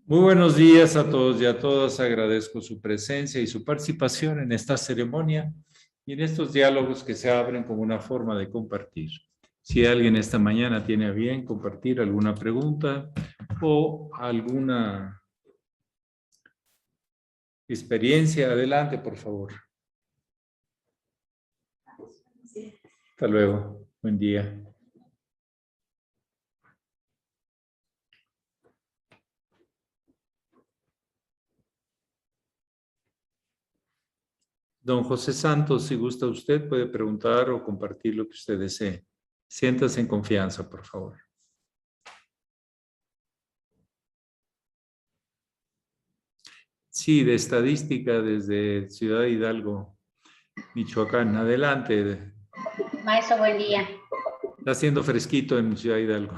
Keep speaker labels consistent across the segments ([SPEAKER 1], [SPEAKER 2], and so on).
[SPEAKER 1] Muy buenos días a todos y a todas. Agradezco su presencia y su participación en esta ceremonia y en estos diálogos que se abren como una forma de compartir. Si alguien esta mañana tiene a bien compartir alguna pregunta o alguna experiencia, adelante, por favor. Hasta luego. Buen día. Don José Santos, si gusta usted, puede preguntar o compartir lo que usted desee. Siéntase en confianza, por favor. Sí, de estadística desde Ciudad Hidalgo, Michoacán. Adelante.
[SPEAKER 2] Maestro, buen día.
[SPEAKER 1] Está haciendo fresquito en Ciudad Hidalgo.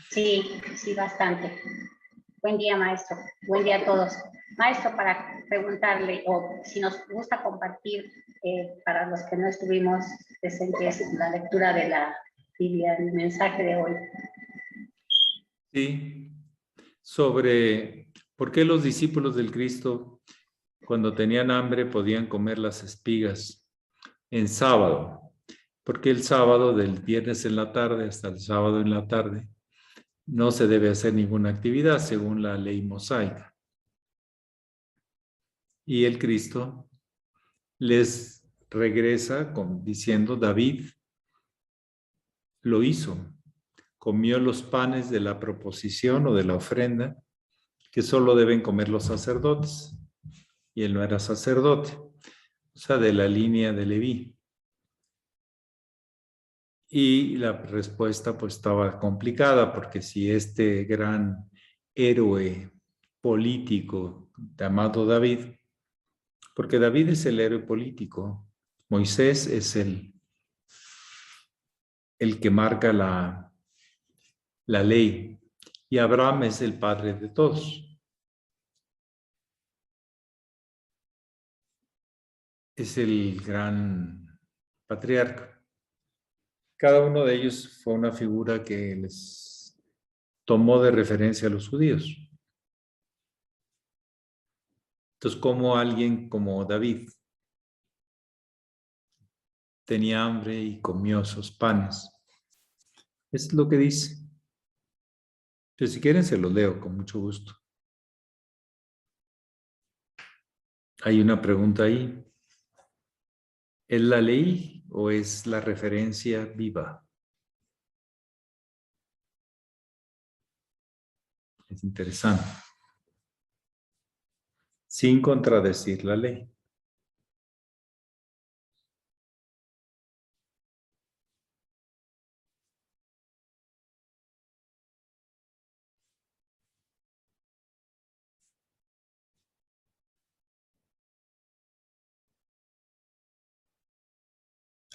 [SPEAKER 2] Sí, bastante. Buen día, maestro. Buen día a todos. Maestro, para preguntarle, o si nos gusta compartir, para los que no estuvimos presentes en la lectura de la Biblia, el mensaje de hoy.
[SPEAKER 1] Sí, sobre por qué los discípulos del Cristo, cuando tenían hambre, podían comer las espigas en sábado. Porque el sábado, del viernes en la tarde hasta el sábado en la tarde, no se debe hacer ninguna actividad según la ley mosaica. Y el Cristo les regresa diciendo, David lo hizo, comió los panes de la proposición o de la ofrenda que solo deben comer los sacerdotes. Y él no era sacerdote, o sea, de la línea de Leví. Y la respuesta pues estaba complicada, porque si este gran héroe político llamado David, porque David es el héroe político, Moisés es el que marca la ley, y Abraham es el padre de todos. Es el gran patriarca. Cada uno de ellos fue una figura que les tomó de referencia a los judíos. Entonces, ¿cómo alguien como David tenía hambre y comió esos panes? Es lo que dice. Pero si quieren se los leo con mucho gusto. Hay una pregunta ahí. ¿Es la ley o es la referencia viva? Es interesante. Sin contradecir la ley.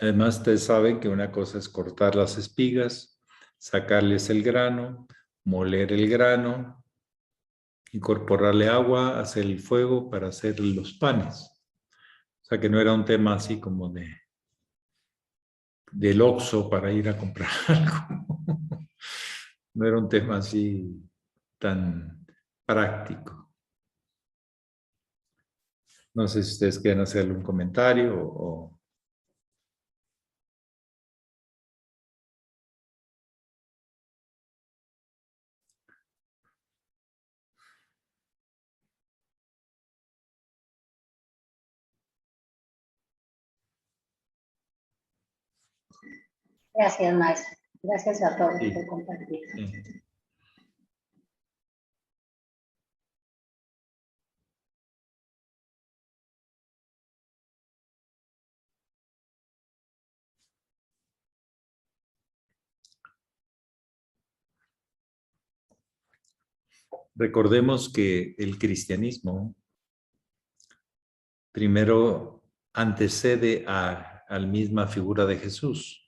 [SPEAKER 1] Además, ustedes saben que una cosa es cortar las espigas, sacarles el grano, moler el grano, incorporarle agua, hacer el fuego para hacer los panes. O sea que no era un tema así como del Oxxo para ir a comprar algo. No era un tema así tan práctico. No sé si ustedes quieren hacer algún comentario o...
[SPEAKER 2] Gracias, maestro. Gracias a todos
[SPEAKER 1] Sí.
[SPEAKER 2] por compartir.
[SPEAKER 1] Sí. Recordemos que el cristianismo primero antecede a la misma figura de Jesús.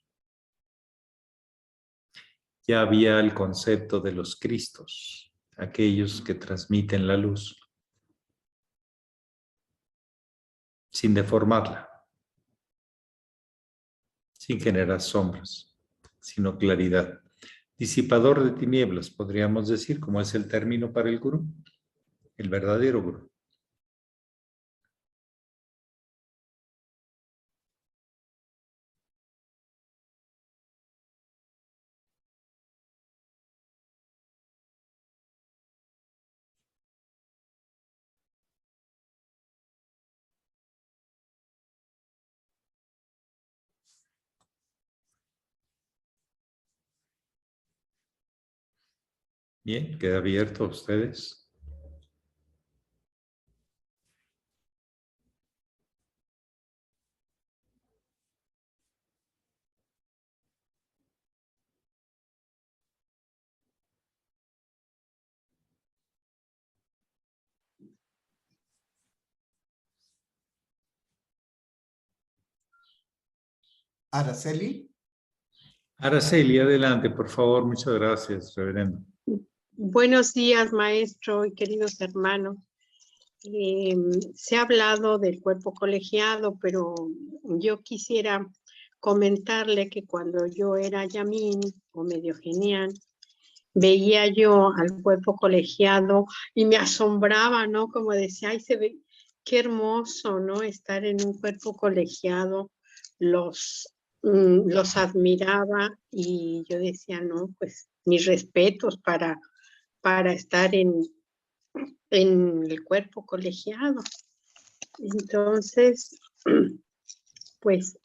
[SPEAKER 1] Ya había el concepto de los Cristos, aquellos que transmiten la luz sin deformarla, sin generar sombras, sino claridad. Disipador de tinieblas, podríamos decir, como es el término para el gurú, el verdadero gurú. Bien, queda abierto a ustedes.
[SPEAKER 3] Araceli.
[SPEAKER 1] Araceli, adelante, por favor. Muchas gracias, reverendo.
[SPEAKER 4] Buenos días, maestro y queridos hermanos. Se ha hablado del cuerpo colegiado, pero yo quisiera comentarle que cuando yo era yamín o medio genial, veía yo al cuerpo colegiado y me asombraba, ¿no? Como decía, ay, se ve, qué hermoso, ¿no? Estar en un cuerpo colegiado. Los admiraba y yo decía, no, pues mis respetos para estar en el cuerpo colegiado. Entonces, pues,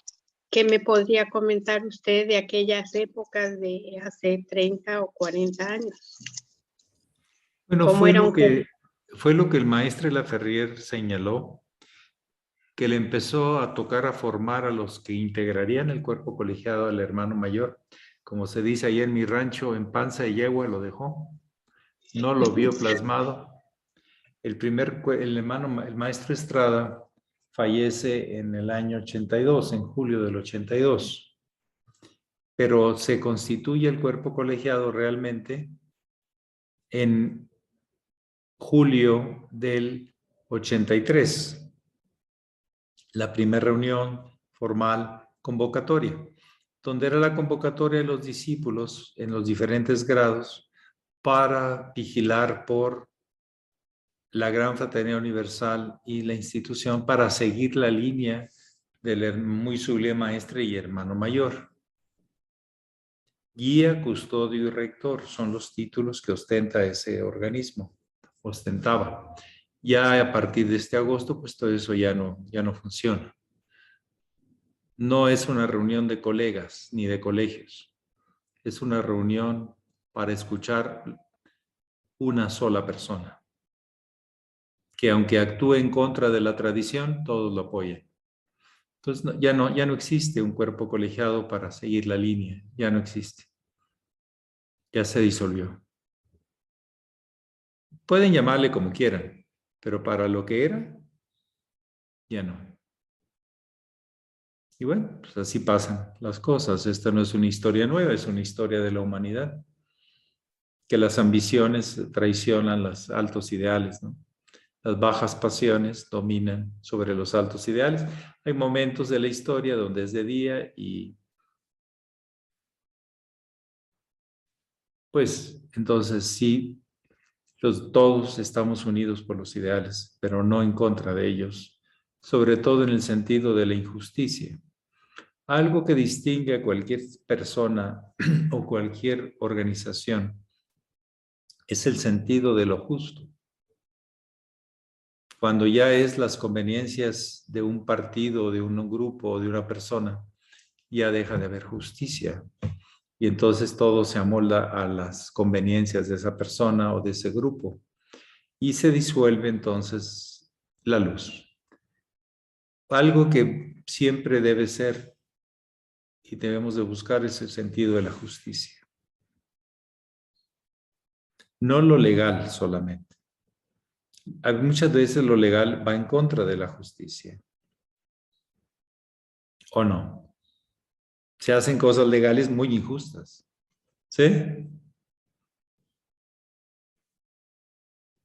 [SPEAKER 4] ¿qué me podría comentar usted de aquellas épocas de hace 30 o 40 años?
[SPEAKER 1] Bueno,
[SPEAKER 4] ¿Cómo
[SPEAKER 1] fue
[SPEAKER 4] era
[SPEAKER 1] lo
[SPEAKER 4] un
[SPEAKER 1] que el maestre Laferrier señaló, que le empezó a tocar a formar a los que integrarían el cuerpo colegiado al hermano mayor. Como se dice ahí en mi rancho, en panza de yegua lo dejó. No lo vio plasmado. El maestro Estrada fallece en el año 82, en julio del 82. Pero se constituye el cuerpo colegiado realmente en julio del 83. La primera reunión formal convocatoria, donde era la convocatoria de los discípulos en los diferentes grados para vigilar por la Gran Fraternidad Universal y la institución para seguir la línea del muy sublime maestre y hermano mayor. Guía, custodio y rector son los títulos que ostenta ese organismo, ostentaba. Ya a partir de este agosto, pues todo eso ya no funciona. No es una reunión de colegas ni de colegios. Es una reunión para escuchar una sola persona, que aunque actúe en contra de la tradición, todos lo apoyan. Entonces ya no existe un cuerpo colegiado para seguir la línea, ya no existe. Ya se disolvió. Pueden llamarle como quieran, pero para lo que era, ya no. Y bueno, pues así pasan las cosas. Esta no es una historia nueva, es una historia de la humanidad. Que las ambiciones traicionan los altos ideales, ¿no? Las bajas pasiones dominan sobre los altos ideales. Hay momentos de la historia donde es de día y pues entonces sí, todos estamos unidos por los ideales, pero no en contra de ellos, sobre todo en el sentido de la injusticia. Algo que distingue a cualquier persona o cualquier organización es el sentido de lo justo. Cuando ya es las conveniencias de un partido, de un grupo o de una persona, ya deja de haber justicia. Y entonces todo se amolda a las conveniencias de esa persona o de ese grupo. Y se disuelve entonces la luz. Algo que siempre debe ser y debemos de buscar es el sentido de la justicia. No lo legal solamente. Muchas veces lo legal va en contra de la justicia. ¿O no? Se hacen cosas legales muy injustas. ¿Sí?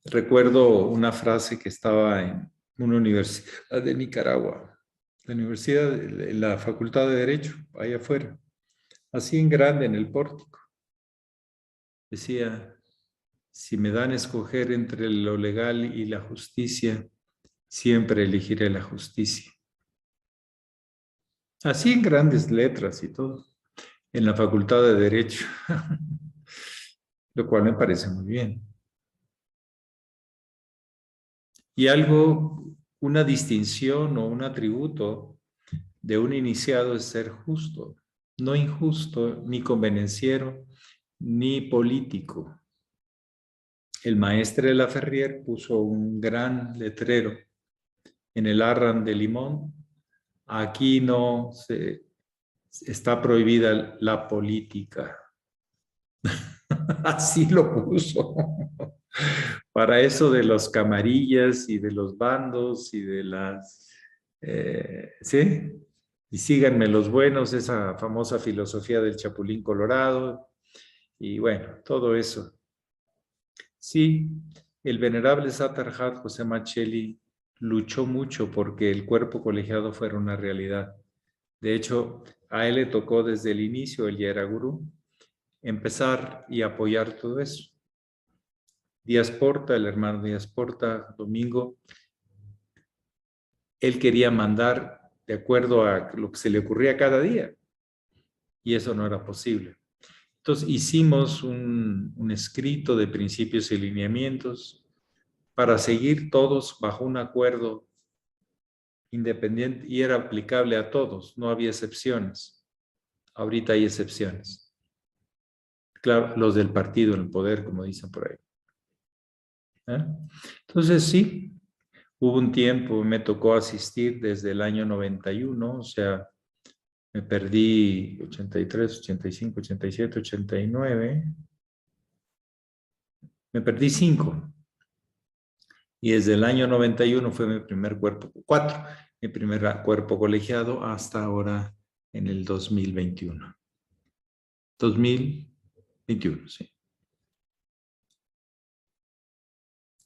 [SPEAKER 1] Recuerdo una frase que estaba en una universidad de Nicaragua, la universidad, la Facultad de Derecho, allá afuera, así en grande en el pórtico. decía, si me dan a escoger entre lo legal y la justicia, siempre elegiré la justicia. Así en grandes letras y todo, en la Facultad de Derecho, lo cual me parece muy bien. Y algo, una distinción o un atributo de un iniciado es ser justo, no injusto, ni convenenciero, ni político. El maestre de la Ferrier puso un gran letrero en el Arran de Limón. Aquí no se, está prohibida la política. Así lo puso. Para eso de los camarillas y de los bandos y de las... ¿sí? Y síganme los buenos, esa famosa filosofía del Chapulín Colorado. Y bueno, todo eso. Sí, el venerable Satarhat José Machelli luchó mucho porque el cuerpo colegiado fuera una realidad. De hecho, a él le tocó desde el inicio, él ya era gurú, empezar y apoyar todo eso. Díaz Porta, el hermano Díaz Porta, Domingo, él quería mandar de acuerdo a lo que se le ocurría cada día y eso no era posible. Entonces hicimos un escrito de principios y lineamientos para seguir todos bajo un acuerdo independiente y era aplicable a todos, no había excepciones. Ahorita hay excepciones. Claro, los del partido en el poder, como dicen por ahí. ¿Eh? Entonces sí, hubo un tiempo, me tocó asistir desde el año 91, o sea, me perdí 83, 85, 87, 89, me perdí 5. Y desde el año 91 fue mi primer cuerpo, 4, mi primer cuerpo colegiado hasta ahora en el 2021. 2021, sí.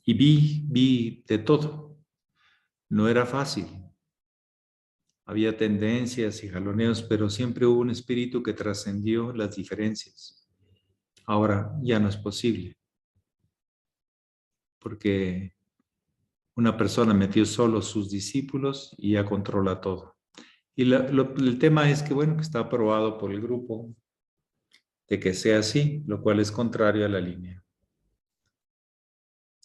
[SPEAKER 1] Y vi de todo. No era fácil. Había tendencias y jaloneos, pero siempre hubo un espíritu que trascendió las diferencias. Ahora ya no es posible, porque una persona metió solo sus discípulos y ya controla todo. Y el tema es que, bueno, que está aprobado por el grupo de que sea así, lo cual es contrario a la línea.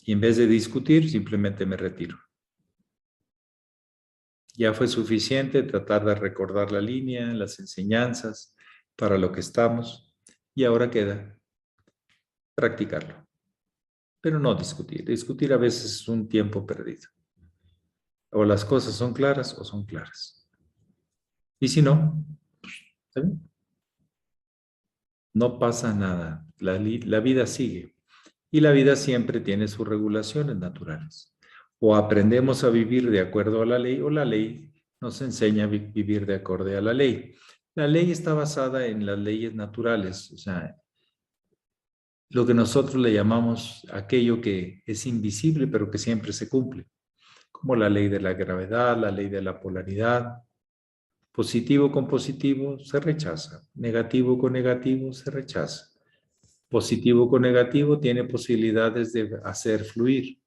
[SPEAKER 1] Y en vez de discutir, simplemente me retiro. Ya fue suficiente tratar de recordar la línea, las enseñanzas, para lo que estamos, y ahora queda practicarlo. Pero no discutir. Discutir a veces es un tiempo perdido. O las cosas son claras o son claras. Y si no, ¿está bien? No pasa nada. La vida sigue. Y la vida siempre tiene sus regulaciones naturales. O aprendemos a vivir de acuerdo a la ley o la ley nos enseña a vivir de acorde a la ley. La ley está basada en las leyes naturales, o sea, lo que nosotros le llamamos aquello que es invisible pero que siempre se cumple, como la ley de la gravedad, la ley de la polaridad. Positivo con positivo se rechaza, negativo con negativo se rechaza. Positivo con negativo tiene posibilidades de hacer fluir,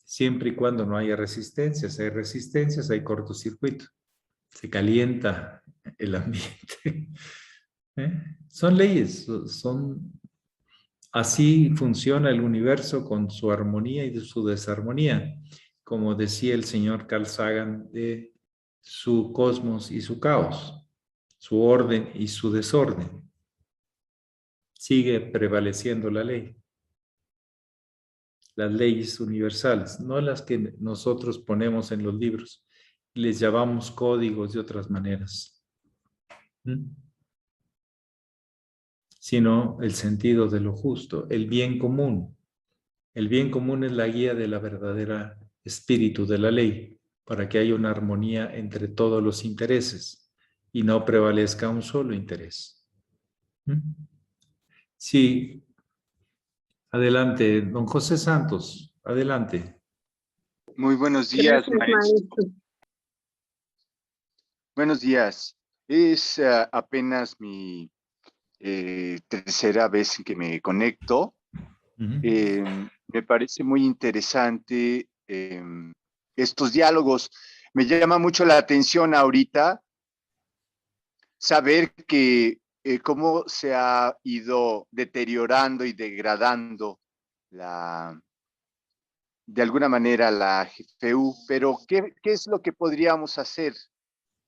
[SPEAKER 1] siempre y cuando no haya resistencias. Hay resistencias, hay cortocircuito, se calienta el ambiente. Son leyes, así funciona el universo con su armonía y su desarmonía, como decía el señor Carl Sagan de su cosmos y su caos, su orden y su desorden. Sigue prevaleciendo la ley. Las leyes universales, no las que nosotros ponemos en los libros, les llamamos códigos de otras maneras, sino el sentido de lo justo, el bien común. El bien común es la guía de la verdadera espíritu de la ley, para que haya una armonía entre todos los intereses y no prevalezca un solo interés. Sí, adelante, don José Santos, adelante.
[SPEAKER 3] Muy buenos días,
[SPEAKER 4] Gracias,
[SPEAKER 3] maestro. Buenos días. Es apenas mi tercera vez en que me conecto. Me parece muy interesante estos diálogos. Me llama mucho la atención ahorita saber que cómo se ha ido deteriorando y degradando de alguna manera la GFU, pero ¿qué es lo que podríamos hacer?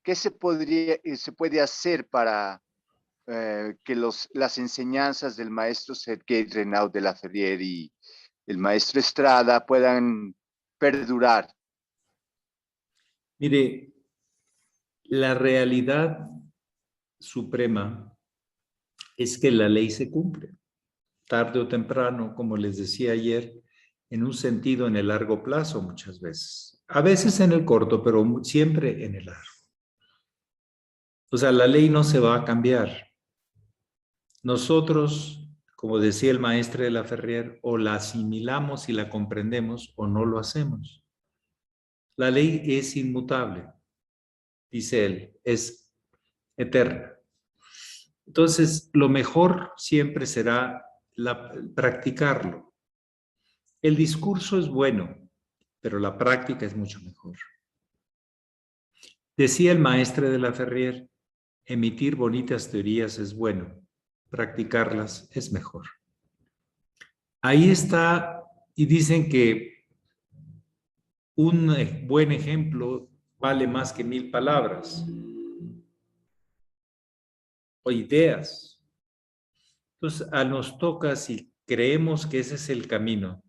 [SPEAKER 3] ¿Qué se puede hacer para que las enseñanzas del maestro Sergei Renaud de la Ferrière y el maestro Estrada puedan perdurar?
[SPEAKER 1] Mire, la realidad suprema es que la ley se cumple, tarde o temprano, como les decía ayer, en un sentido en el largo plazo muchas veces. A veces en el corto, pero siempre en el largo. O sea, la ley no se va a cambiar. Nosotros, como decía el maestro de la Ferrière, o la asimilamos y la comprendemos o no lo hacemos. La ley es inmutable, dice él, es eterna. Entonces, lo mejor siempre será practicarlo. El discurso es bueno, pero la práctica es mucho mejor. Decía el maestro de la Ferrière, emitir bonitas teorías es bueno, practicarlas es mejor. Ahí está, y dicen que un buen ejemplo vale más que 1000 palabras o ideas. Entonces, nos toca, si creemos que ese es el camino,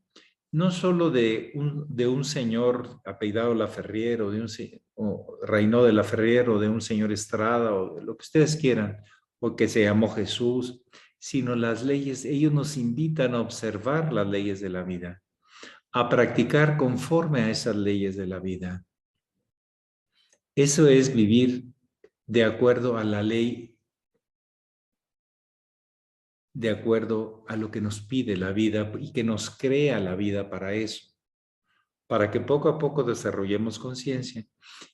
[SPEAKER 1] no solo de un señor apellidado Laferrière o de o Reinó de Laferrière o de un señor Estrada o de lo que ustedes quieran, o que se llamó Jesús, sino las leyes. Ellos nos invitan a observar las leyes de la vida, a practicar conforme a esas leyes de la vida. Eso es vivir de acuerdo a la ley, de acuerdo a lo que nos pide la vida y que nos crea la vida para eso, para que poco a poco desarrollemos conciencia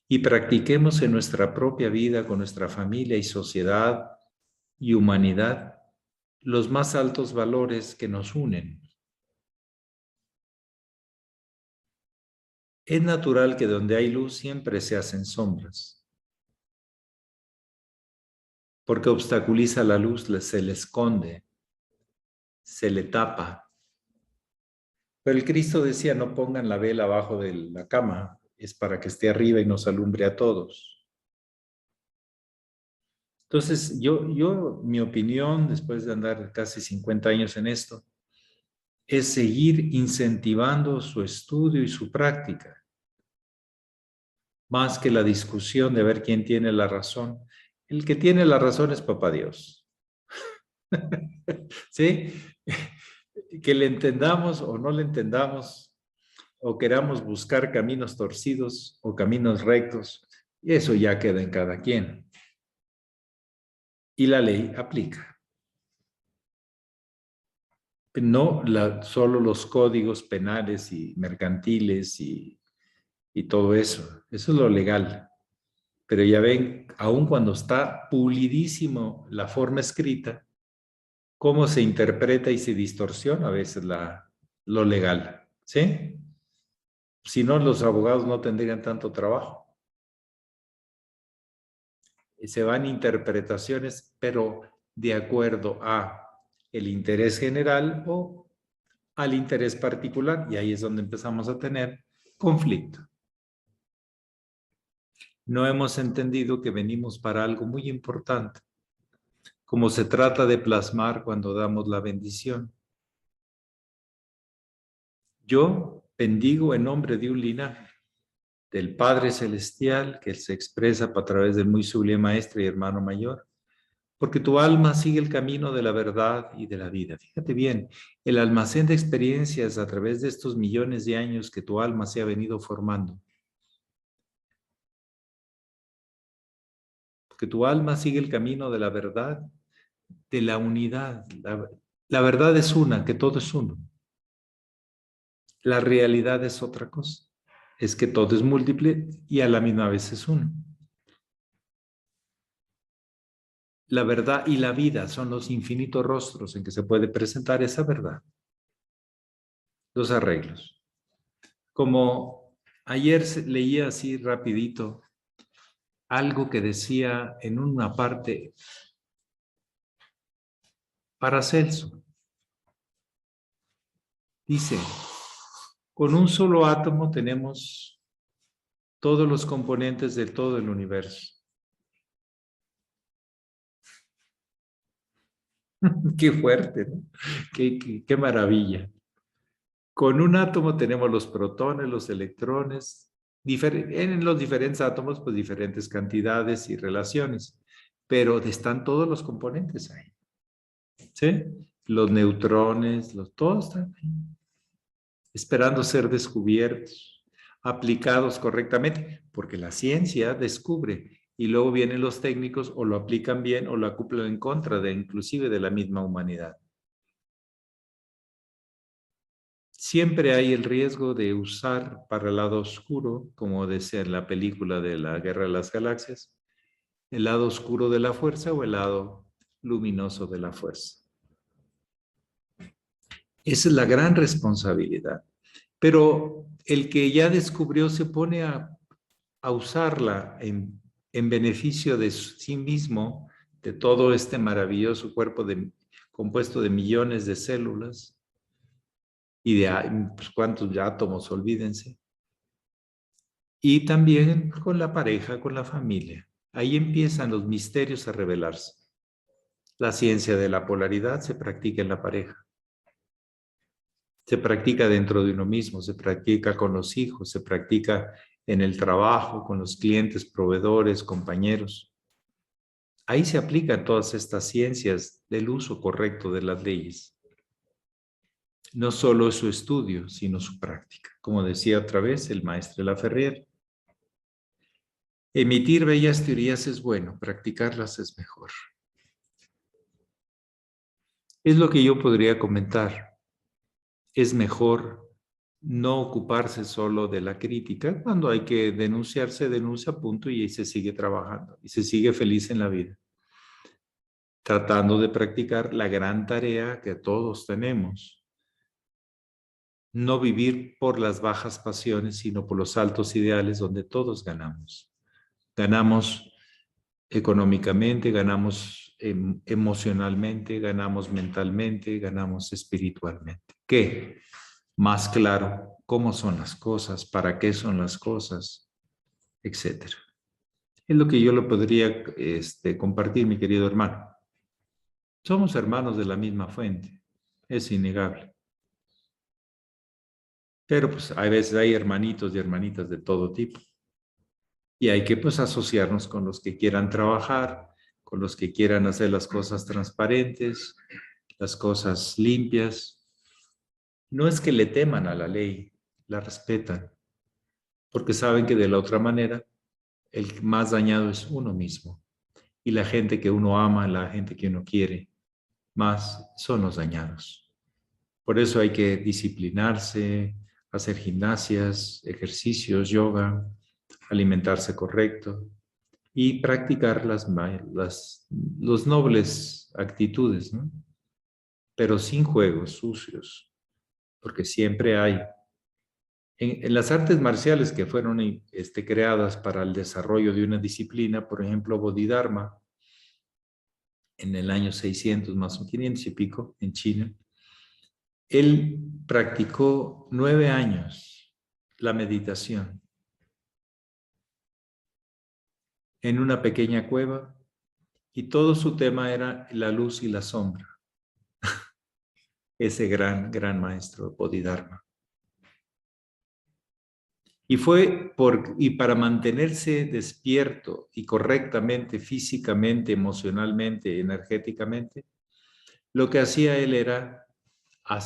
[SPEAKER 1] y practiquemos en nuestra propia vida, con nuestra familia y sociedad y humanidad, los más altos valores que nos unen. Es natural que donde hay luz siempre se hacen sombras, porque obstaculiza la luz, se le esconde, se le tapa. Pero el Cristo decía, no pongan la vela abajo de la cama, es para que esté arriba y nos alumbre a todos. Entonces, mi opinión, después de andar casi 50 años en esto, es seguir incentivando su estudio y su práctica, más que la discusión de ver quién tiene la razón. El que tiene la razón es Papá Dios. ¿Sí? Que le entendamos o no le entendamos, o queramos buscar caminos torcidos o caminos rectos, y eso ya queda en cada quien. Y la ley aplica. No solo los códigos penales y mercantiles y todo eso. Eso es lo legal. Pero ya ven, aun cuando está pulidísimo la forma escrita, cómo se interpreta y se distorsiona a veces lo legal. ¿Sí? Si no, los abogados no tendrían tanto trabajo. Se van interpretaciones, pero de acuerdo a el interés general o al interés particular, y ahí es donde empezamos a tener conflicto. No hemos entendido que venimos para algo muy importante, como se trata de plasmar cuando damos la bendición. Yo bendigo en nombre de un linaje, del Padre Celestial, que se expresa a través del muy sublime Maestro y Hermano Mayor, porque tu alma sigue el camino de la verdad y de la vida. Fíjate bien, el almacén de experiencias a través de estos millones de años que tu alma se ha venido formando. Porque tu alma sigue el camino de la verdad, de la unidad. La verdad es una, que todo es uno. La realidad es otra cosa. Es que todo es múltiple y a la misma vez es uno. la verdad y la vida son los infinitos rostros en que se puede presentar esa verdad. Los arreglos. Como ayer leía así rapidito algo que decía en una parte Paracelso. Dice, con un solo átomo tenemos todos los componentes de todo el universo. Qué fuerte, ¿no? Qué maravilla. Con un átomo tenemos los protones, los electrones, en los diferentes átomos, pues diferentes cantidades y relaciones, pero están todos los componentes ahí. ¿Sí? Los neutrones, todos están ahí, esperando ser descubiertos, aplicados correctamente, porque la ciencia descubre y luego vienen los técnicos o lo aplican bien o lo acoplan en contra de inclusive de la misma humanidad. Siempre hay el riesgo de usar para el lado oscuro, como decía en la película de la Guerra de las Galaxias, el lado oscuro de la fuerza o el lado luminoso de la fuerza. Esa es la gran responsabilidad. Pero el que ya descubrió se pone a usarla en beneficio de sí mismo, de todo este maravilloso cuerpo compuesto de millones de células y de pues, cuántos átomos, olvídense. Y también con la pareja, con la familia. Ahí empiezan los misterios a revelarse. La ciencia de la polaridad se practica en la pareja. Se practica dentro de uno mismo, se practica con los hijos, se practica en el trabajo, con los clientes, proveedores, compañeros. Ahí se aplican todas estas ciencias del uso correcto de las leyes. No solo su estudio, sino su práctica. Como decía otra vez el maestro Laferrière, emitir bellas teorías es bueno, practicarlas es mejor. Es lo que yo podría comentar. Es mejor no ocuparse solo de la crítica. Cuando hay que denunciar, se denuncia, punto, y ahí se sigue trabajando y se sigue feliz en la vida. Tratando de practicar la gran tarea que todos tenemos. No vivir por las bajas pasiones, sino por los altos ideales donde todos ganamos. Ganamos económicamente, ganamos emocionalmente, ganamos mentalmente, ganamos espiritualmente. ¿Qué? Más claro cómo son las cosas, para qué son las cosas, etcétera. Es lo que yo lo podría compartir, mi querido hermano. Somos hermanos de la misma fuente, es innegable. Pero pues a veces hay hermanitos y hermanitas de todo tipo. Y hay que pues asociarnos con los que quieran trabajar, con los que quieran hacer las cosas transparentes, las cosas limpias. No es que le teman a la ley, la respetan, porque saben que de la otra manera el más dañado es uno mismo. Y la gente que uno ama, la gente que uno quiere, más son los dañados. Por eso hay que disciplinarse, hacer gimnasias, ejercicios, yoga, alimentarse correcto y practicar los nobles actitudes, ¿no? Pero sin juegos sucios, porque siempre hay. En las artes marciales que fueron creadas para el desarrollo de una disciplina, por ejemplo, Bodhidharma, en el año 600 más o 500 y pico, en China, él practicó 9 años la meditación en una pequeña cueva y todo su tema era la luz y la sombra. Ese gran maestro Bodhidharma. Y para mantenerse despierto y correctamente, físicamente, emocionalmente, energéticamente, lo que hacía él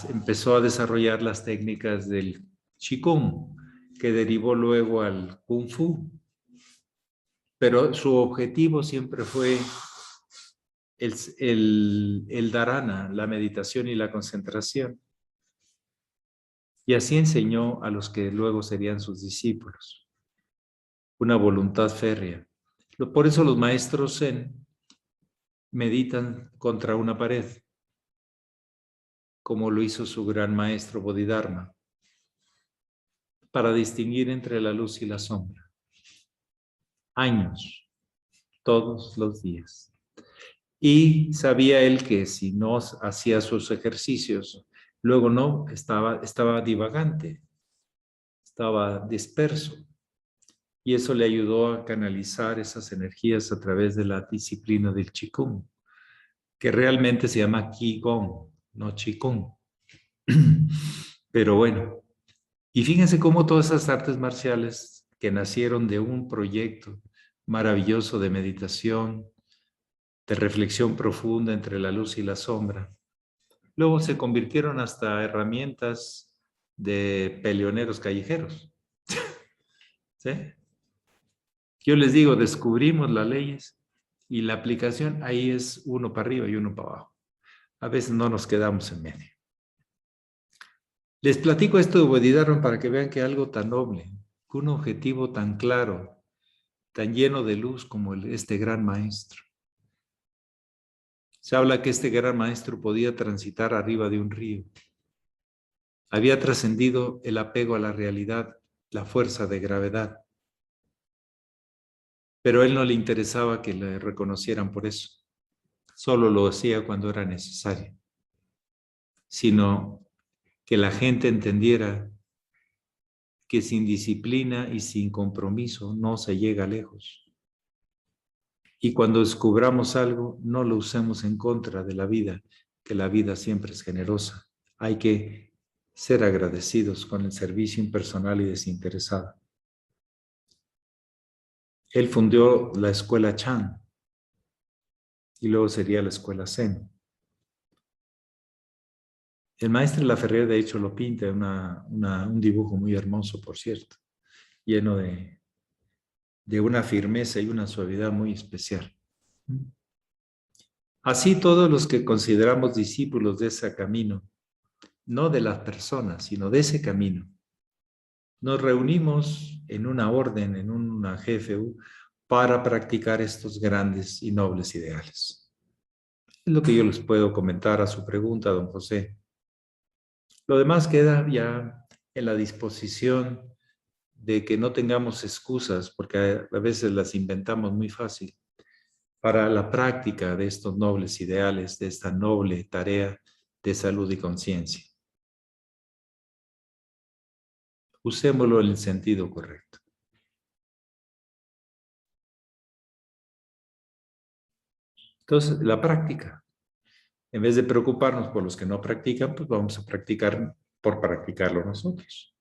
[SPEAKER 1] empezó a desarrollar las técnicas del Qigong, que derivó luego al Kung Fu. Pero su objetivo siempre fue el dharana, la meditación y la concentración. Y así enseñó a los que luego serían sus discípulos. Una voluntad férrea. Por eso los maestros Zen meditan contra una pared, como lo hizo su gran maestro Bodhidharma, para distinguir entre la luz y la sombra. Años, todos los días. Y sabía él que si no hacía sus ejercicios, luego no, estaba divagante, estaba disperso. Y eso le ayudó a canalizar esas energías a través de la disciplina del Qigong, que realmente se llama Qigong, no Qigong. Pero bueno, y fíjense cómo todas esas artes marciales que nacieron de un proyecto maravilloso de meditación, de reflexión profunda entre la luz y la sombra, luego se convirtieron hasta herramientas de peleoneros callejeros. ¿Sí? Yo les digo, descubrimos las leyes y la aplicación ahí es uno para arriba y uno para abajo. A veces no nos quedamos en medio. Les platico esto de Bodhidharma para que vean que algo tan noble, un objetivo tan claro, tan lleno de luz como este gran maestro. Se habla que este gran maestro podía transitar arriba de un río. Había trascendido el apego a la realidad, la fuerza de gravedad. Pero a él no le interesaba que le reconocieran por eso. Solo lo hacía cuando era necesario. Sino que la gente entendiera que sin disciplina y sin compromiso no se llega lejos. Y cuando descubramos algo, no lo usemos en contra de la vida, que la vida siempre es generosa. Hay que ser agradecidos con el servicio impersonal y desinteresado. Él fundó la escuela Chan y luego sería la escuela Zen. El maestro Laferrière, de hecho, lo pinta en un dibujo muy hermoso, por cierto, lleno de una firmeza y una suavidad muy especial. Así todos los que consideramos discípulos de ese camino, no de las personas, sino de ese camino, nos reunimos en una orden, en una GFU, para practicar estos grandes y nobles ideales. Es lo que yo les puedo comentar a su pregunta, don José. Lo demás queda ya en la disposición de que no tengamos excusas, porque a veces las inventamos muy fácil, para la práctica de estos nobles ideales, de esta noble tarea de salud y conciencia. Usémoslo en el sentido correcto. Entonces, la práctica. En vez de preocuparnos por los que no practican, pues vamos a practicar por practicarlo nosotros.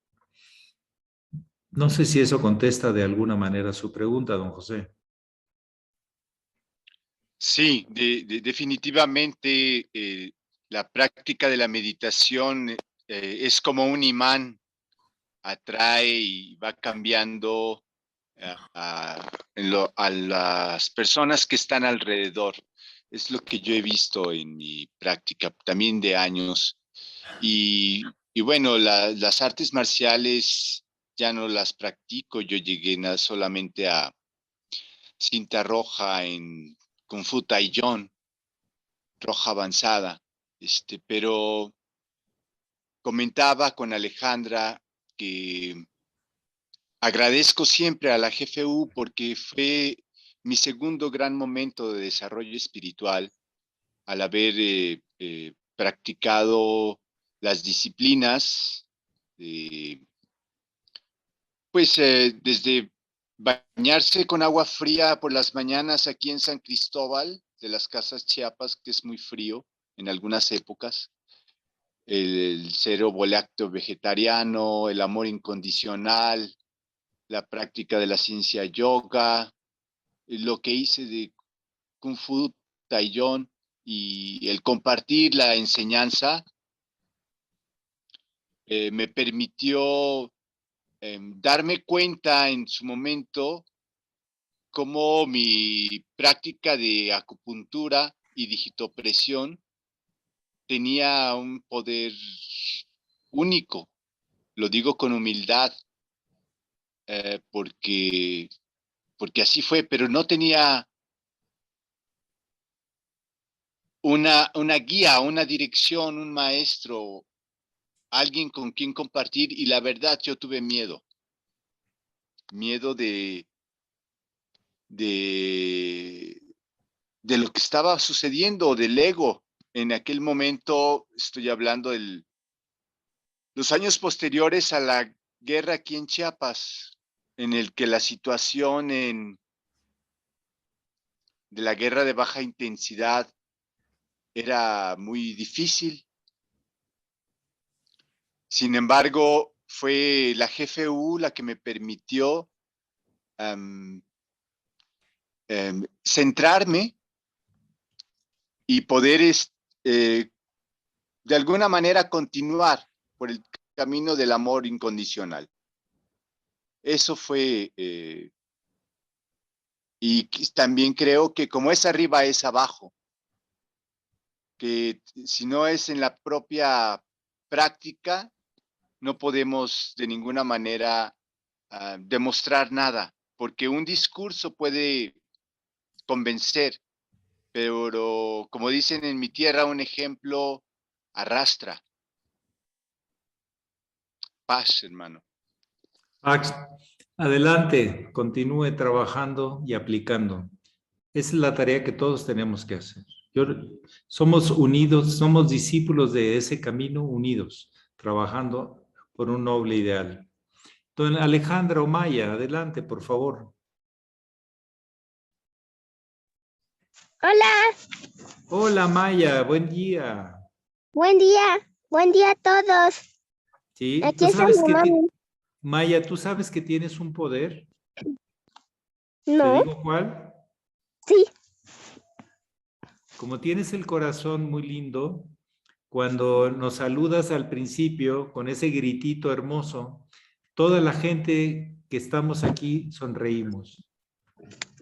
[SPEAKER 1] No sé si eso contesta de alguna manera su pregunta, don José.
[SPEAKER 3] Sí, definitivamente la práctica de la meditación es como un imán, atrae y va cambiando a las personas que están alrededor. Es lo que yo he visto en mi práctica, también de años. Y bueno, las artes marciales ya no las practico. Yo llegué solamente a cinta roja en Kung Fu Taiyón, roja avanzada. Pero comentaba con Alejandra que agradezco siempre a la GFU porque fue mi segundo gran momento de desarrollo espiritual al haber practicado las disciplinas, desde bañarse con agua fría por las mañanas aquí en San Cristóbal de las Casas Chiapas, que es muy frío en algunas épocas, el ser ovolácteo vegetariano, el amor incondicional, la práctica de la ciencia yoga, lo que hice de Kung Fu Taiyón y el compartir la enseñanza me permitió darme cuenta en su momento cómo mi práctica de acupuntura y digitopresión tenía un poder único. Lo digo con humildad, porque así fue, pero no tenía una guía, una dirección, un maestro, alguien con quien compartir, y la verdad yo tuve miedo de lo que estaba sucediendo, del ego. En aquel momento, estoy hablando de los años posteriores a la guerra aquí en Chiapas, en el que la situación de la guerra de baja intensidad era muy difícil. Sin embargo, fue la GFU la que me permitió centrarme y poder de alguna manera continuar por el camino del amor incondicional. Eso fue, y también creo que como es arriba, es abajo, que si no es en la propia práctica, no podemos de ninguna manera demostrar nada, porque un discurso puede convencer, pero como dicen en mi tierra, un ejemplo arrastra. Paz, hermano.
[SPEAKER 1] Max, adelante, continúe trabajando y aplicando. Esa es la tarea que todos tenemos que hacer. Somos unidos, somos discípulos de ese camino unidos, trabajando por un noble ideal. Entonces, Alejandra o Maya, adelante, por favor.
[SPEAKER 5] Hola,
[SPEAKER 1] Hola, Maya, buen día.
[SPEAKER 5] buen día a todos.
[SPEAKER 1] ¿Sí?
[SPEAKER 5] Aquí
[SPEAKER 1] ¿Tú
[SPEAKER 5] está
[SPEAKER 1] sabes
[SPEAKER 5] mi mami.
[SPEAKER 1] Maya, ¿tú sabes que tienes un poder? ¿Te
[SPEAKER 5] No,
[SPEAKER 1] digo cuál?
[SPEAKER 5] sí,
[SPEAKER 1] Como tienes el corazón muy lindo, cuando nos saludas al principio con ese gritito hermoso, toda la gente que estamos aquí sonreímos.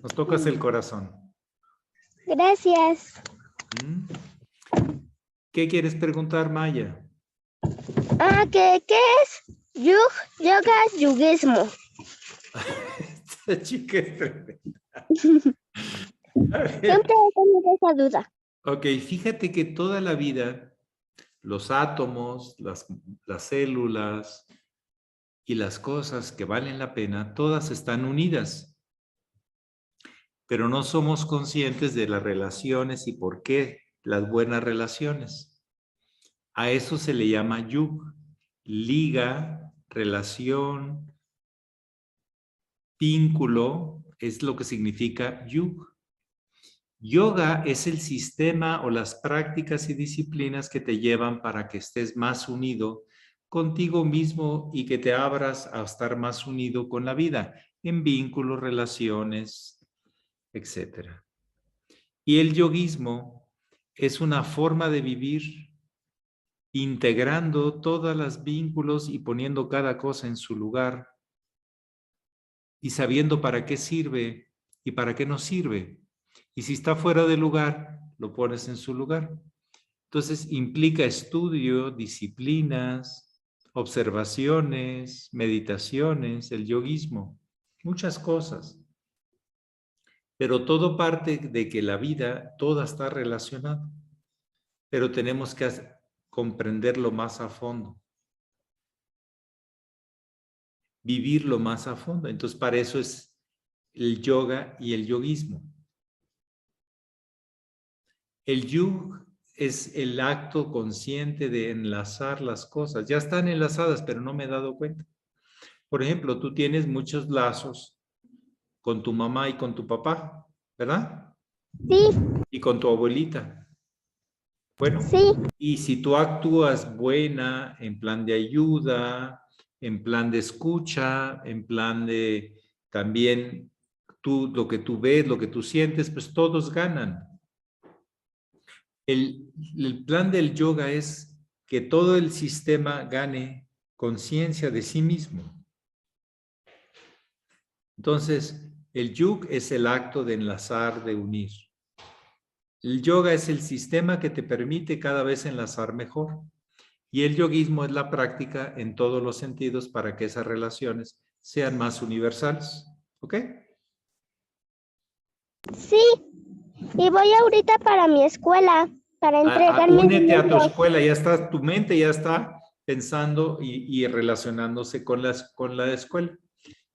[SPEAKER 1] Nos tocas el corazón.
[SPEAKER 5] gracias.
[SPEAKER 1] ¿Mm? ¿Qué quieres preguntar, Maya?
[SPEAKER 5] ¿Qué es? Yoga, yuguismo.
[SPEAKER 1] Esta chica es tremenda. A ver.
[SPEAKER 5] Siempre he tenido esa duda.
[SPEAKER 1] Ok, fíjate que toda la vida, los átomos, las células y las cosas que valen la pena, todas están unidas. Pero no somos conscientes de las relaciones y por qué las buenas relaciones. A eso se le llama yug, liga, relación, vínculo, es lo que significa yug. Yoga es el sistema o las prácticas y disciplinas que te llevan para que estés más unido contigo mismo y que te abras a estar más unido con la vida, en vínculos, relaciones, etcétera. Y el yoguismo es una forma de vivir integrando todos los vínculos y poniendo cada cosa en su lugar y sabiendo para qué sirve y para qué no sirve. Y si está fuera de lugar, lo pones en su lugar. Entonces implica estudio, disciplinas, observaciones, meditaciones, el yoguismo, muchas cosas. Pero todo parte de que la vida, toda está relacionada. Pero tenemos que comprenderlo más a fondo. Vivirlo más a fondo. Entonces, para eso es el yoga y el yoguismo. El yug es el acto consciente de enlazar las cosas. Ya están enlazadas, pero no me he dado cuenta. Por ejemplo, tú tienes muchos lazos con tu mamá y con tu papá, ¿verdad?
[SPEAKER 5] Sí,
[SPEAKER 1] Y con tu abuelita. Bueno,
[SPEAKER 5] sí,
[SPEAKER 1] y si tú actúas buena, en plan de ayuda, en plan de escucha, en plan de también lo que tú ves, lo que tú sientes, pues todos ganan. El plan del yoga es que todo el sistema gane conciencia de sí mismo. Entonces, el yug es el acto de enlazar, de unir. El yoga es el sistema que te permite cada vez enlazar mejor. Y el yoguismo es la práctica en todos los sentidos para que esas relaciones sean más universales. ¿Ok?
[SPEAKER 5] sí. Y voy ahorita para mi escuela. para entregar mis
[SPEAKER 1] Únete a tu
[SPEAKER 5] libros.
[SPEAKER 1] escuela, ya está, tu mente ya está pensando y relacionándose con la escuela.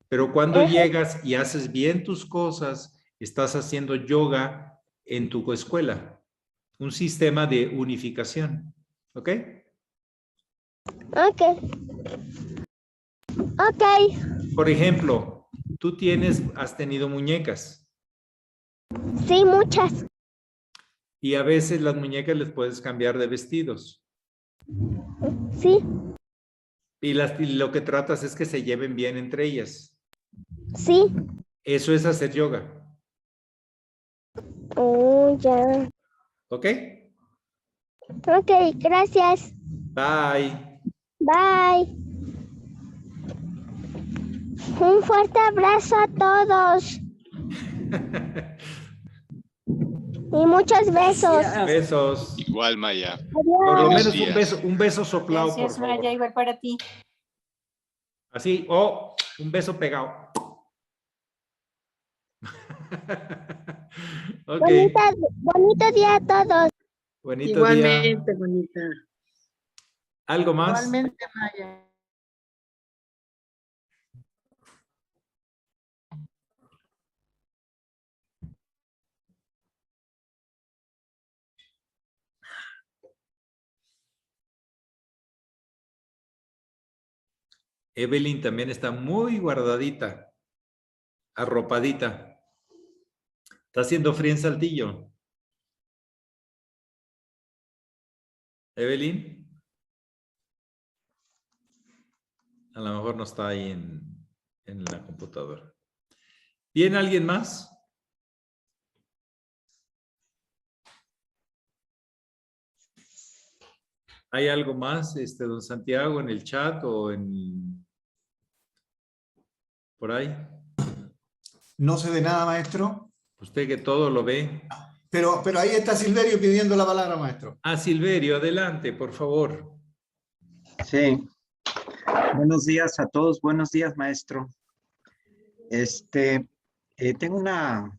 [SPEAKER 1] Pero cuando llegas y haces bien tus cosas, estás haciendo yoga en tu escuela. Un sistema de unificación. ¿Ok?
[SPEAKER 5] Ok. Ok.
[SPEAKER 1] Por ejemplo, tú has tenido muñecas
[SPEAKER 5] Sí, muchas.
[SPEAKER 1] y a veces las muñecas les puedes cambiar de vestidos.
[SPEAKER 5] Sí,
[SPEAKER 1] Y lo que tratas es que se lleven bien entre ellas.
[SPEAKER 5] sí.
[SPEAKER 1] Eso es hacer yoga.
[SPEAKER 5] Oh, ya.
[SPEAKER 1] ¿Ok?
[SPEAKER 5] Ok, gracias.
[SPEAKER 1] Bye.
[SPEAKER 5] Bye. Un fuerte abrazo a todos y muchos besos.
[SPEAKER 1] Besos.
[SPEAKER 6] Igual, Maya.
[SPEAKER 1] Por lo
[SPEAKER 5] Adiós.
[SPEAKER 1] menos
[SPEAKER 6] días.
[SPEAKER 1] un beso soplado, por
[SPEAKER 7] Gracias,
[SPEAKER 1] favor.
[SPEAKER 7] Maya, igual para ti.
[SPEAKER 1] Así, o un beso pegado. Ok.
[SPEAKER 5] Bonito día a todos.
[SPEAKER 1] Bonito día.
[SPEAKER 4] Igualmente, bonita.
[SPEAKER 1] ¿Algo más?
[SPEAKER 7] Igualmente, Maya.
[SPEAKER 1] Evelyn también está muy guardadita, arropadita. Está haciendo frío en Saltillo. Evelyn. A lo mejor no está ahí en la computadora. ¿Viene alguien más? ¿Hay algo más, don Santiago, en el chat o por ahí?
[SPEAKER 8] No sé de nada, maestro.
[SPEAKER 1] Usted que todo lo ve.
[SPEAKER 8] Pero ahí está Silverio pidiendo la palabra, maestro.
[SPEAKER 1] Silverio, adelante, por favor.
[SPEAKER 9] Sí. Buenos días a todos. Buenos días, maestro. Tengo una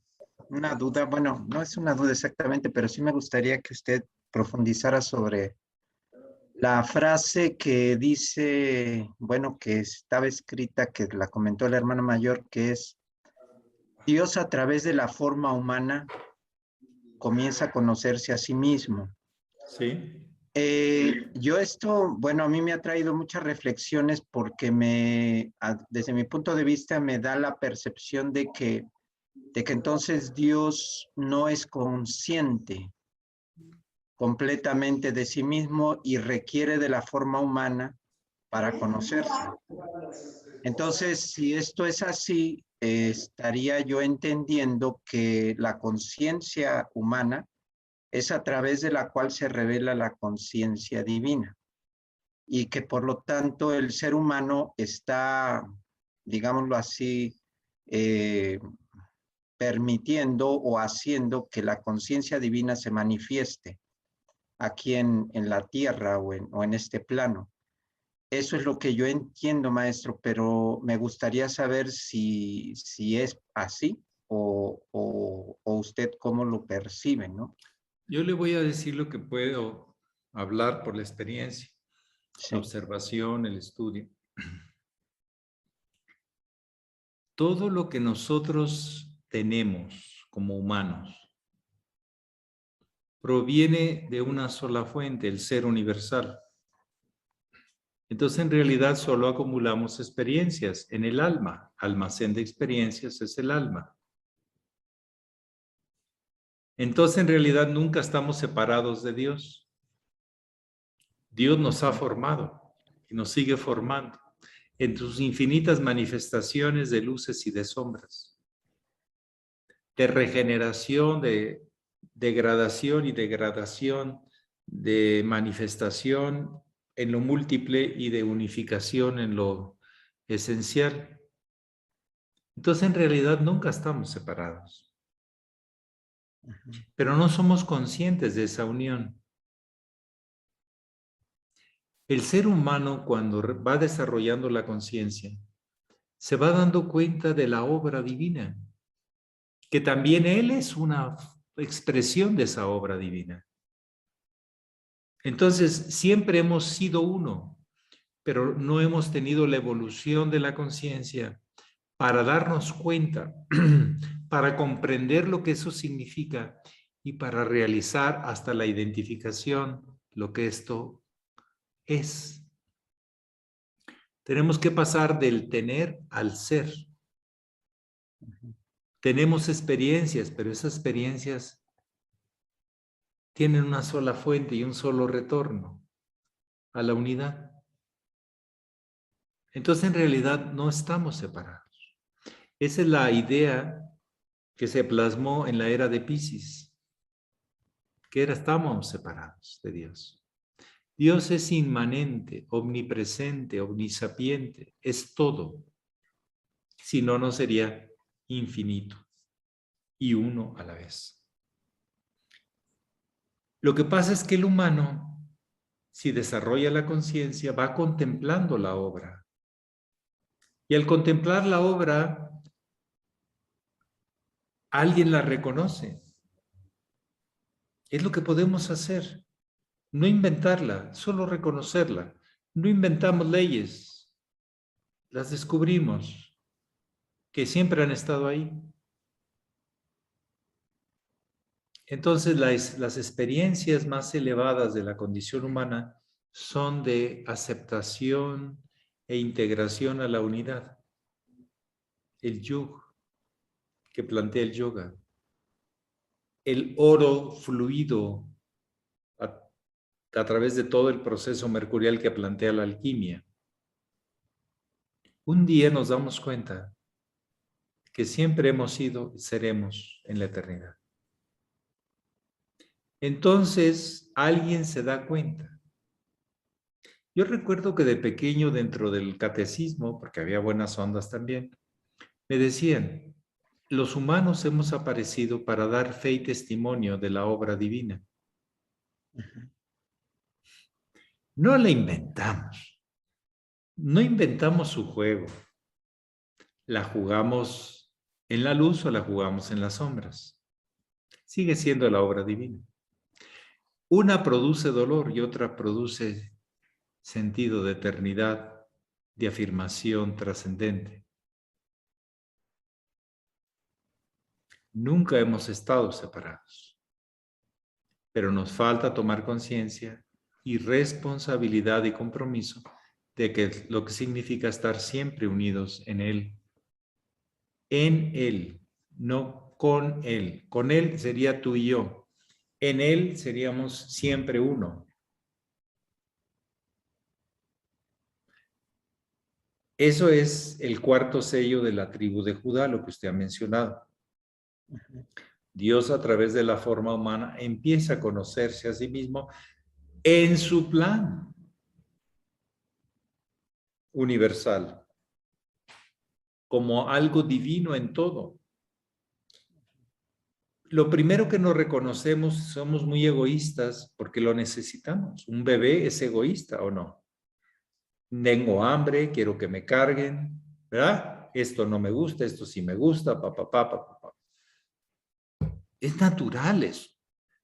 [SPEAKER 9] duda. Bueno, no es una duda exactamente, pero sí me gustaría que usted profundizara sobre la frase que dice, bueno, que estaba escrita, que la comentó el hermano mayor, que es: Dios a través de la forma humana comienza a conocerse a sí mismo.
[SPEAKER 1] Sí.
[SPEAKER 9] Yo esto, bueno, a mí me ha traído muchas reflexiones porque desde mi punto de vista me da la percepción de que entonces Dios no es consciente completamente de sí mismo y requiere de la forma humana para conocerse. Entonces, si esto es así, estaría yo entendiendo que la conciencia humana es a través de la cual se revela la conciencia divina y que por lo tanto el ser humano está, digámoslo así, permitiendo o haciendo que la conciencia divina se manifieste aquí en la tierra o en este plano. Eso es lo que yo entiendo, maestro, pero me gustaría saber si es así o usted cómo lo percibe, ¿no?
[SPEAKER 1] Yo le voy a decir lo que puedo hablar por la experiencia,
[SPEAKER 9] Sí.
[SPEAKER 1] la observación, el estudio. Todo lo que nosotros tenemos como humanos proviene de una sola fuente, el ser universal. Entonces, en realidad, solo acumulamos experiencias en el alma. Almacén de experiencias es el alma. Entonces, en realidad, nunca estamos separados de Dios. Dios nos ha formado y nos sigue formando en sus infinitas manifestaciones de luces y de sombras, de regeneración, de degradación y degradación, de manifestación en lo múltiple y de unificación en lo esencial. Entonces, en realidad, nunca estamos separados, pero no somos conscientes de esa unión. El ser humano, cuando va desarrollando la conciencia, se va dando cuenta de la obra divina, que también él es una expresión de esa obra divina. Entonces, siempre hemos sido uno, pero no hemos tenido la evolución de la conciencia para darnos cuenta, para comprender lo que eso significa y para realizar hasta la identificación lo que esto es. Tenemos que pasar del tener al ser. Tenemos experiencias, pero esas experiencias tienen una sola fuente y un solo retorno a la unidad. Entonces, en realidad, no estamos separados. Esa es la idea que se plasmó en la era de Piscis, que estamos separados de Dios. Dios es inmanente, omnipresente, omnisapiente, es todo. Si no, no sería infinito y uno a la vez. Lo que pasa es que el humano, si desarrolla la conciencia, va contemplando la obra. Y al contemplar la obra, alguien la reconoce. Es lo que podemos hacer. No inventarla, solo reconocerla. No inventamos leyes, las descubrimos, que siempre han estado ahí. Entonces, las experiencias más elevadas de la condición humana son de aceptación e integración a la unidad. El yugo que plantea el yoga. El oro fluido a través de todo el proceso mercurial que plantea la alquimia. Un día nos damos cuenta que siempre hemos sido y seremos en la eternidad. Entonces, alguien se da cuenta. Yo recuerdo que de pequeño, dentro del catecismo, porque había buenas ondas también, me decían, los humanos hemos aparecido para dar fe y testimonio de la obra divina. No la inventamos. No inventamos su juego. La jugamos en la luz o la jugamos en las sombras. Sigue siendo la obra divina. Una produce dolor y otra produce sentido de eternidad, de afirmación trascendente. Nunca hemos estado separados, pero nos falta tomar conciencia y responsabilidad y compromiso de que lo que significa estar siempre unidos en Él, no con Él. Con Él sería tú y yo. En Él seríamos siempre uno. Eso es el cuarto sello de la tribu de Judá, lo que usted ha mencionado. Dios, a través de la forma humana, empieza a conocerse a sí mismo en su plan universal, como algo divino en todo. Lo primero que nos reconocemos, somos muy egoístas porque lo necesitamos. Un bebé es egoísta, ¿o no? Tengo hambre, quiero que me carguen, ¿verdad? Esto no me gusta, esto sí me gusta, papá. Es natural eso.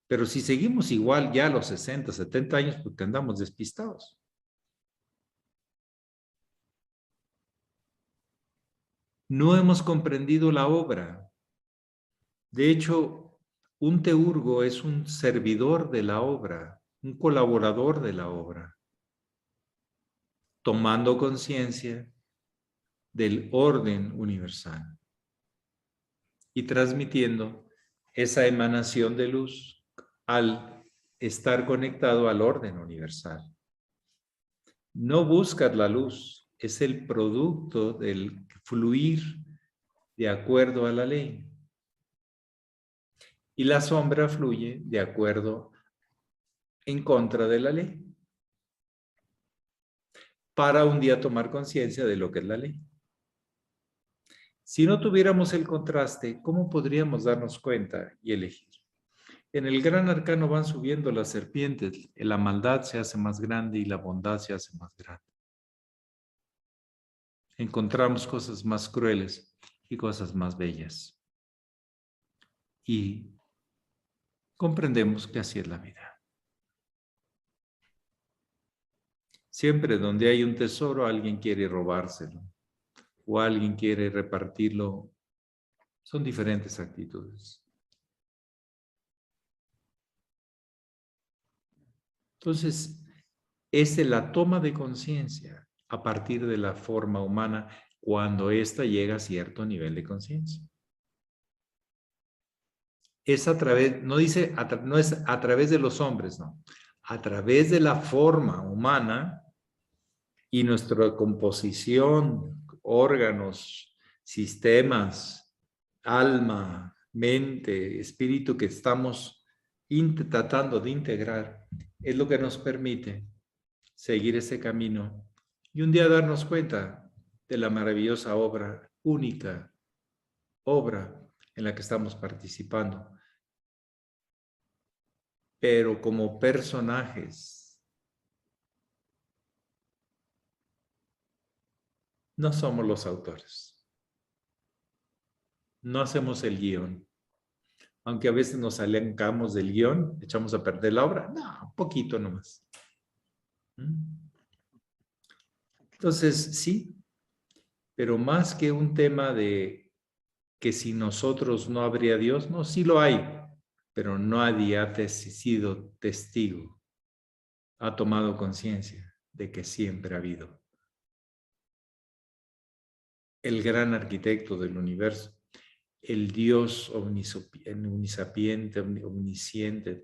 [SPEAKER 1] Pero si seguimos igual ya a los 60, 70 años, porque andamos despistados. No hemos comprendido la obra. De hecho, un teurgo es un servidor de la obra, un colaborador de la obra, tomando conciencia del orden universal y transmitiendo esa emanación de luz al estar conectado al orden universal. No buscas la luz, es el producto del fluir de acuerdo a la ley. Y la sombra fluye de acuerdo en contra de la ley. Para un día tomar conciencia de lo que es la ley. Si no tuviéramos el contraste, ¿cómo podríamos darnos cuenta y elegir? En el gran arcano van subiendo las serpientes, la maldad se hace más grande y la bondad se hace más grande. Encontramos cosas más crueles y cosas más bellas. Y comprendemos que así es la vida. Siempre donde hay un tesoro, alguien quiere robárselo o alguien quiere repartirlo. Son diferentes actitudes. Entonces, es la toma de conciencia a partir de la forma humana cuando ésta llega a cierto nivel de conciencia. Es a través, no dice, no es a través de los hombres, no. A través de la forma humana y nuestra composición, órganos, sistemas, alma, mente, espíritu que estamos tratando de integrar, es lo que nos permite seguir ese camino y un día darnos cuenta de la maravillosa obra, única obra en la que estamos participando. Pero como personajes, no somos los autores. No hacemos el guión. Aunque a veces nos alejamos del guión, echamos a perder la obra. No, un poquito nomás. Entonces, sí, pero más que un tema de que si nosotros no habría Dios, no, sí lo hay, pero nadie ha sido testigo, ha tomado conciencia de que siempre ha habido. El gran arquitecto del universo, el Dios omnisapiente, omnisciente,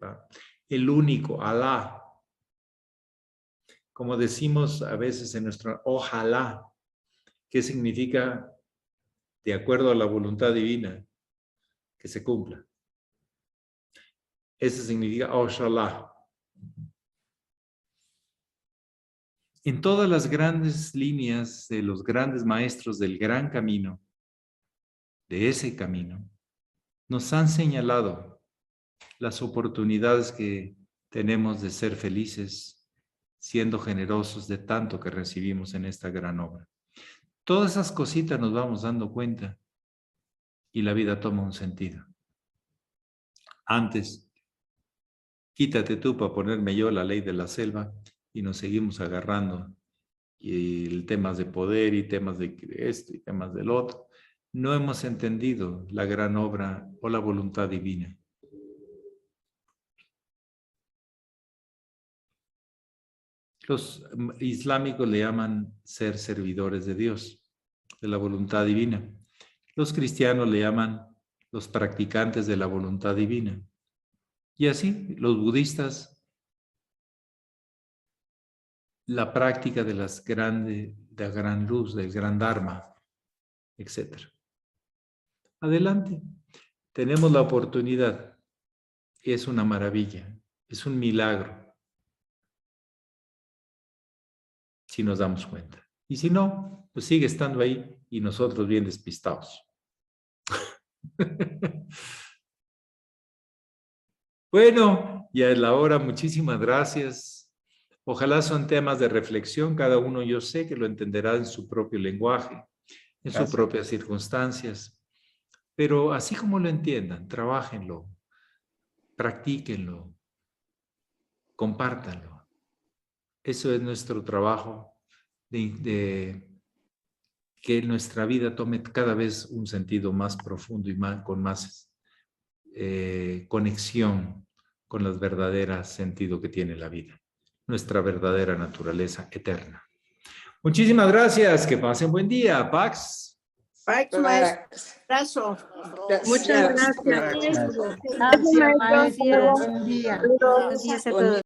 [SPEAKER 1] el único, Alá. Como decimos a veces en nuestro ojalá, que significa de acuerdo a la voluntad divina, que se cumpla. Eso significa Ojalá. En todas las grandes líneas de los grandes maestros del gran camino, de ese camino, nos han señalado las oportunidades que tenemos de ser felices, siendo generosos de tanto que recibimos en esta gran obra. Todas esas cositas nos vamos dando cuenta y la vida toma un sentido. Antes, quítate tú para ponerme yo la ley de la selva y nos seguimos agarrando y temas de poder y temas de esto y temas del otro. No hemos entendido la gran obra o la voluntad divina. Los islámicos le llaman ser servidores de Dios, de la voluntad divina. Los cristianos le llaman los practicantes de la voluntad divina. Y así, los budistas, la práctica de la gran luz, del gran Dharma, etc. Adelante. Tenemos la oportunidad. Es una maravilla, es un milagro. Si nos damos cuenta. Y si no, pues sigue estando ahí y nosotros bien despistados. Bueno, ya es la hora. Muchísimas gracias. Ojalá son temas de reflexión. Cada uno yo sé que lo entenderá en su propio lenguaje, en sus propias circunstancias. Pero así como lo entiendan, trabájenlo, practíquenlo, compártanlo. Eso es nuestro trabajo, de que nuestra vida tome cada vez un sentido más profundo y con más conexión con el verdadero sentido que tiene la vida, nuestra verdadera naturaleza eterna. Muchísimas gracias, que pasen buen día. Pax.
[SPEAKER 6] Pax, maestro.
[SPEAKER 4] Muchas gracias.
[SPEAKER 6] Gracias, maestro. Buen día. Buenos días a todos.